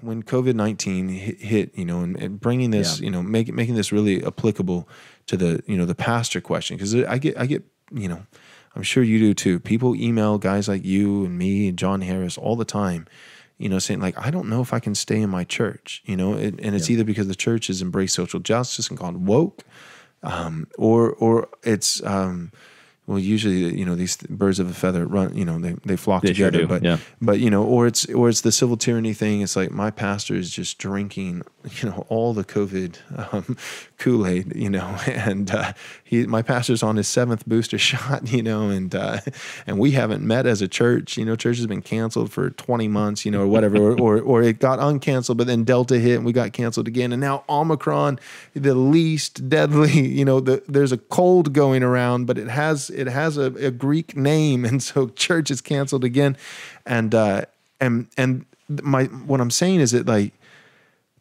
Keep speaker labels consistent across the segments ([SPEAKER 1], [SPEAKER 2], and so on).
[SPEAKER 1] when COVID-19 hit, and bringing this, making this really applicable to the, the pastor question, because I get, I'm sure you do too. People email guys like you and me and John Harris all the time, saying like, I don't know if I can stay in my church, and it's either because the church has embraced social justice and gone woke, or it's, well, usually, these birds of a feather run, they flock together,
[SPEAKER 2] sure do.
[SPEAKER 1] but, or it's the civil tyranny thing. It's like my pastor is just drinking, all the COVID Kool-Aid, and my pastor's on his 7th booster shot, and we haven't met as a church. Church has been canceled for 20 months, or whatever, or it got uncanceled, but then Delta hit and we got canceled again, and now Omicron, the least deadly. There's a cold going around, but it has a Greek name, and so church is canceled again, and what I'm saying is that like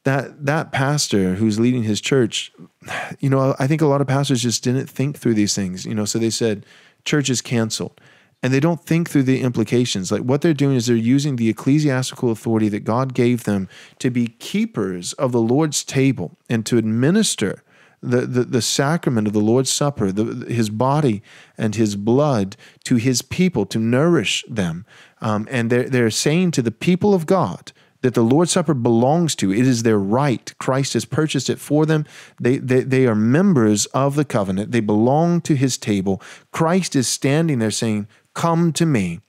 [SPEAKER 1] that pastor who's leading his church, I think a lot of pastors just didn't think through these things, so they said church is canceled, and they don't think through the implications. Like what they're doing is they're using the ecclesiastical authority that God gave them to be keepers of the Lord's table and to administer the sacrament of the Lord's Supper, his body and his blood to his people, to nourish them. And they're saying to the people of God that the Lord's Supper belongs to. It is their right. Christ has purchased it for them. They are members of the covenant. They belong to his table. Christ is standing there saying, come to me.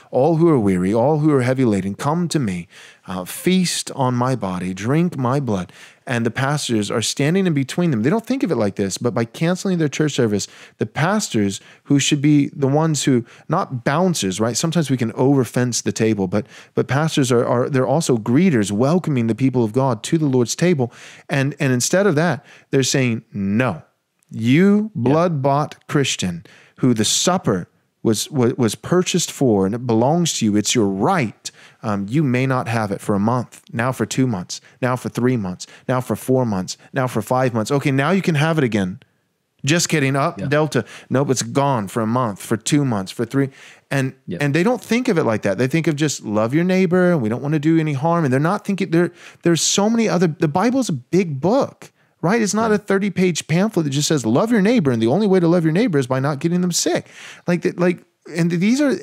[SPEAKER 1] All who are weary, all who are heavy laden, come to me, feast on my body, drink my blood. And the pastors are standing in between them. They don't think of it like this, but by canceling their church service, the pastors, who should be the ones who, not bouncers, right? Sometimes we can over-fence the table, but pastors they're also greeters, welcoming the people of God to the Lord's table. And instead of that, they're saying, no, you blood-bought Christian, who the supper was purchased for, and it belongs to you. It's your right. You may not have it for a month, now for 2 months, now for 3 months, now for 4 months, now for 5 months. Okay, now you can have it again. Just kidding. Delta. Nope, it's gone for a month, for 2 months, for 3. And they don't think of it like that. They think of just love your neighbor, and we don't want to do any harm. And they're not thinking, there's so many other, the Bible's a big book. Right? It's not a 30-page pamphlet that just says love your neighbor, and the only way to love your neighbor is by not getting them sick. And these are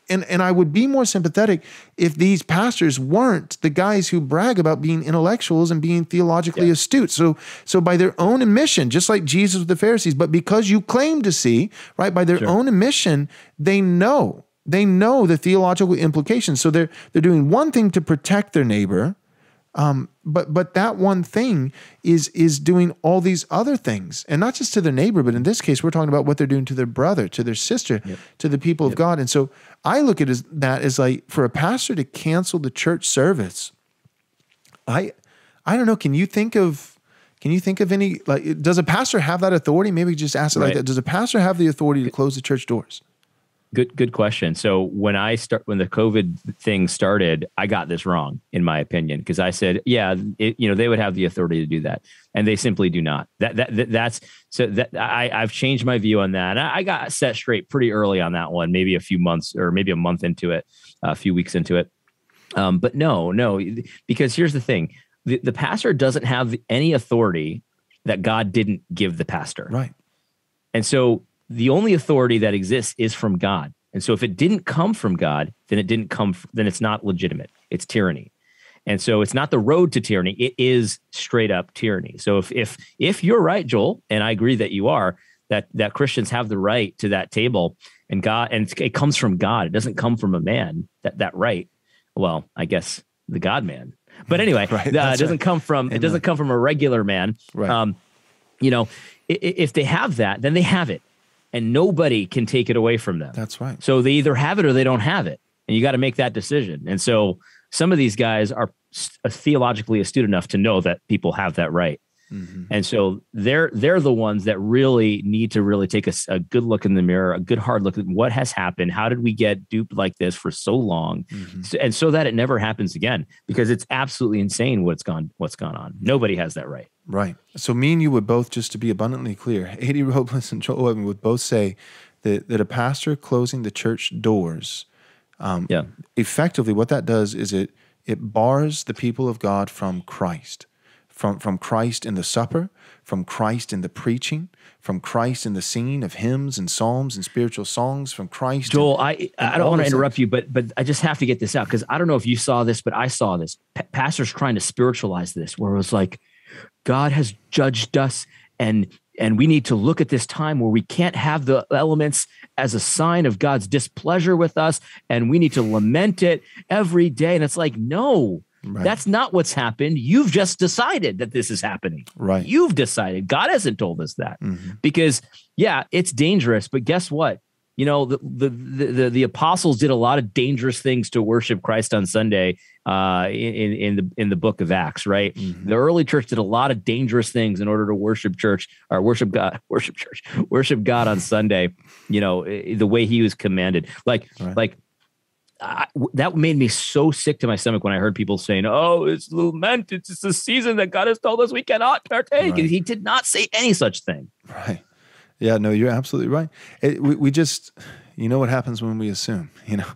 [SPEAKER 1] and I would be more sympathetic if these pastors weren't the guys who brag about being intellectuals and being theologically astute. So by their own admission, just like Jesus with the Pharisees, but because you claim to see, right, by their own admission, they know the theological implications. So they're doing one thing to protect their neighbor. But that one thing is doing all these other things, and not just to their neighbor, but in this case, we're talking about what they're doing to their brother, to their sister, to the people of God. And so I look at that as like, for a pastor to cancel the church service, I don't know. Can you think of any, like, does a pastor have that authority? Maybe just ask it like that. Does a pastor have the authority to close the church doors?
[SPEAKER 2] Good question. So when the COVID thing started, I got this wrong, in my opinion, because I said, they would have the authority to do that, and they simply do not. I've changed my view on that. And I got set straight pretty early on that one, maybe a few months or maybe a month into it, a few weeks into it. But no, because here's the thing: the pastor doesn't have any authority that God didn't give the pastor,
[SPEAKER 1] right?
[SPEAKER 2] And so the only authority that exists is from God. And so if it didn't come from God, then then it's not legitimate. It's tyranny. And so it's not the road to tyranny. It is straight up tyranny. So if you're right, Joel, and I agree that you are, that Christians have the right to that table, and God, and it comes from God. It doesn't come from a man, that right. Well, I guess the God man. But anyway, it doesn't come from a regular man.
[SPEAKER 1] Right.
[SPEAKER 2] If they have that, then they have it. And nobody can take it away from them.
[SPEAKER 1] That's right.
[SPEAKER 2] So they either have it or they don't have it. And you got to make that decision. And so some of these guys are theologically astute enough to know that people have that right. Mm-hmm. And so they're the ones that really need to really take a good look in the mirror, a good hard look at what has happened. How did we get duped like this for so long? Mm-hmm. So that it never happens again, because it's absolutely insane what's gone on. Nobody has that right.
[SPEAKER 1] Right. So me and you would both, just to be abundantly clear, A.D. Robles and Joel Webber would both say that a pastor closing the church doors, effectively what that does is it It bars the people of God from Christ, from Christ in the supper, from Christ in the preaching, from Christ in the singing of hymns and psalms and spiritual songs, from Christ.
[SPEAKER 2] Joel, I don't want to interrupt you, but I just have to get this out because I don't know if you saw this, but I saw this. Pastors trying to spiritualize this, where it was like, God has judged us, and we need to look at this time where we can't have the elements as a sign of God's displeasure with us, and we need to lament it every day. And it's like, no. Right. That's not what's happened. You've just decided that this is happening.
[SPEAKER 1] Right.
[SPEAKER 2] You've decided. God hasn't told us that because, yeah, it's dangerous. But guess what? You know, the apostles did a lot of dangerous things to worship Christ on Sunday in the book of Acts. Right. Mm-hmm. The early church did a lot of dangerous things in order to worship God on Sunday. You know, the way he was commanded, that made me so sick to my stomach when I heard people saying, "Oh, it's lament. It's just a season that God has told us we cannot partake." Right. And he did not say any such thing.
[SPEAKER 1] Right. Yeah, no, you're absolutely right. We just, you know what happens when we assume, you know,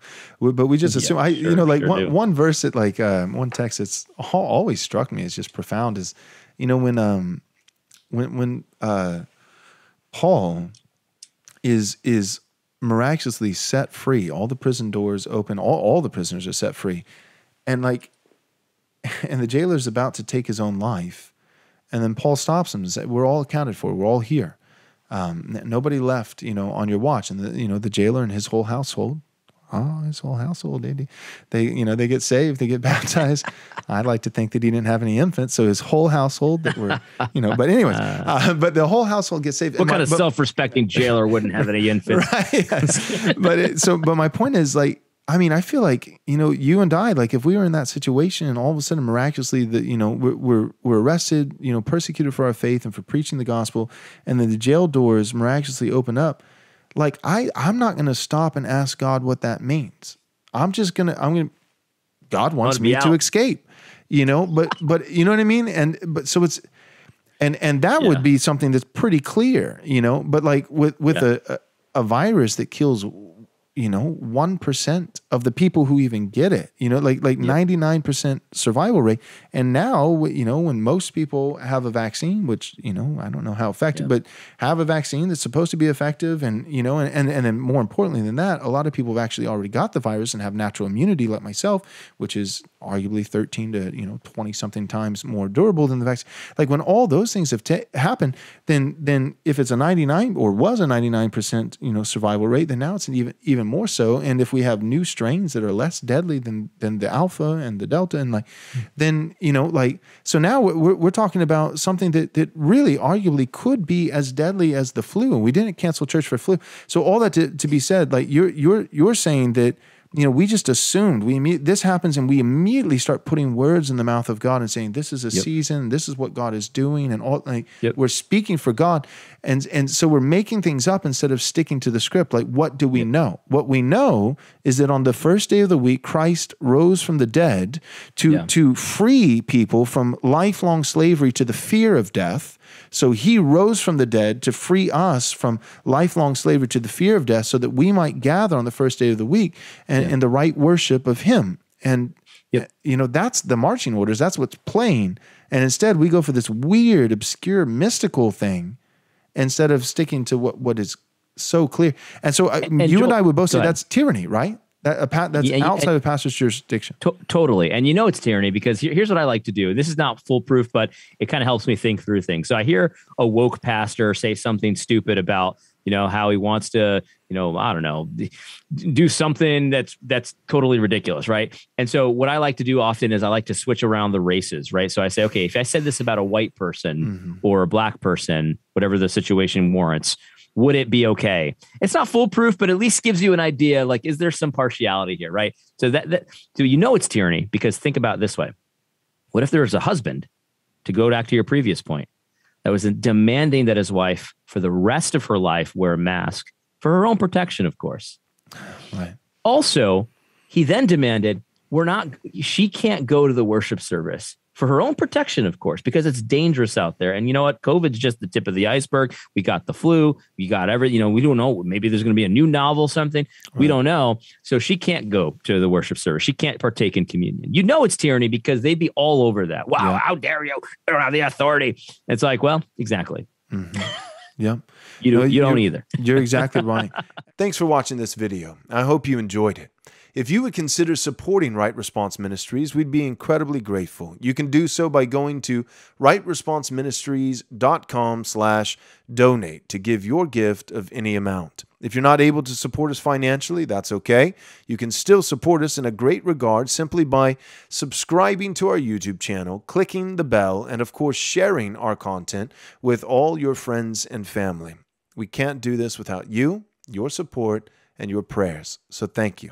[SPEAKER 1] but we just assume. One verse that one text that's always struck me as just profound is, you know, when Paul is miraculously set free, all the prison doors open, all the prisoners are set free, and the jailer's about to take his own life, and then Paul stops him and says, "We're all accounted for. We're all here. Nobody left, you know, on your watch." And the jailer and his whole household, they get saved, they get baptized. I'd like to think that he didn't have any infants, so his whole household that were, you know. But anyways, but the whole household gets saved.
[SPEAKER 2] What kind of self-respecting jailer wouldn't have any infants?
[SPEAKER 1] Right. Yes. But my point is, like, I mean, I feel like, you know, you and I, like, if we were in that situation and all of a sudden miraculously that, you know, we're arrested, you know, persecuted for our faith and for preaching the gospel, and then the jail doors miraculously open up, like, I'm not going to stop and ask God what that means. God wants me to escape, you know, but you know what I mean? And that would be something that's pretty clear, you know, but like with a virus that kills, you know, 1% of the people who even get it, you know, like 99% survival rate. And now, you know, when most people have a vaccine, which, you know, I don't know how effective, but have a vaccine that's supposed to be effective. And, you know, and then more importantly than that, a lot of people have actually already got the virus and have natural immunity like myself, which is arguably 13 to, you know, 20 something times more durable than the vaccine. Like, when all those things have happened, then if it's a 99 or was a 99%, you know, survival rate, then now it's an even more so. And if we have new strains that are less deadly than the alpha and the delta, and then, you know, so now we're talking about something that really arguably could be as deadly as the flu. And we didn't cancel church for flu. So all that to be said, like, you're saying that, you know, we just assumed this happens, and we immediately start putting words in the mouth of God and saying, this is a season, this is what God is doing, and all, we're speaking for God, and so we're making things up instead of sticking to the script. Like, what do we know? What we know is that on the first day of the week, Christ rose from the dead to free people from lifelong slavery to the fear of death. So he rose from the dead to free us from lifelong slavery to the fear of death, so that we might gather on the first day of the week and in the right worship of him. And, you know, that's the marching orders. That's what's plain. And instead we go for this weird, obscure, mystical thing instead of sticking to what is so clear. And so you and I would both say that's tyranny, right? That's outside of pastor's jurisdiction.
[SPEAKER 2] Totally. And you know it's tyranny because here's what I like to do. This is not foolproof, but it kind of helps me think through things. So I hear a woke pastor say something stupid about, you know, how he wants to, you know, I don't know, do something that's totally ridiculous, right? And so what I like to do often is I like to switch around the races, right? So I say, okay, if I said this about a white person or a black person, whatever the situation warrants, would it be okay? It's not foolproof, but at least gives you an idea. Like, is there some partiality here, right? So so you know it's tyranny because think about it this way: what if there was a husband, to go back to your previous point, that was demanding that his wife, for the rest of her life, wear a mask for her own protection, of course.
[SPEAKER 1] Right.
[SPEAKER 2] Also, he then demanded she can't go to the worship service for her own protection, of course, because it's dangerous out there. And you know what? COVID's just the tip of the iceberg. We got the flu. We got everything. We don't know. Maybe there's going to be a new novel, something. Right. We don't know. So she can't go to the worship service. She can't partake in communion. It's tyranny because they'd be all over that. Wow, how dare you? You don't have the authority. It's like, well, exactly.
[SPEAKER 1] Mm-hmm. Yeah.
[SPEAKER 2] You don't either.
[SPEAKER 1] You're exactly right. Thanks for watching this video. I hope you enjoyed it. If you would consider supporting Right Response Ministries, we'd be incredibly grateful. You can do so by going to rightresponseministries.com/donate to give your gift of any amount. If you're not able to support us financially, that's okay. You can still support us in a great regard simply by subscribing to our YouTube channel, clicking the bell, and of course sharing our content with all your friends and family. We can't do this without you, your support, and your prayers. So thank you.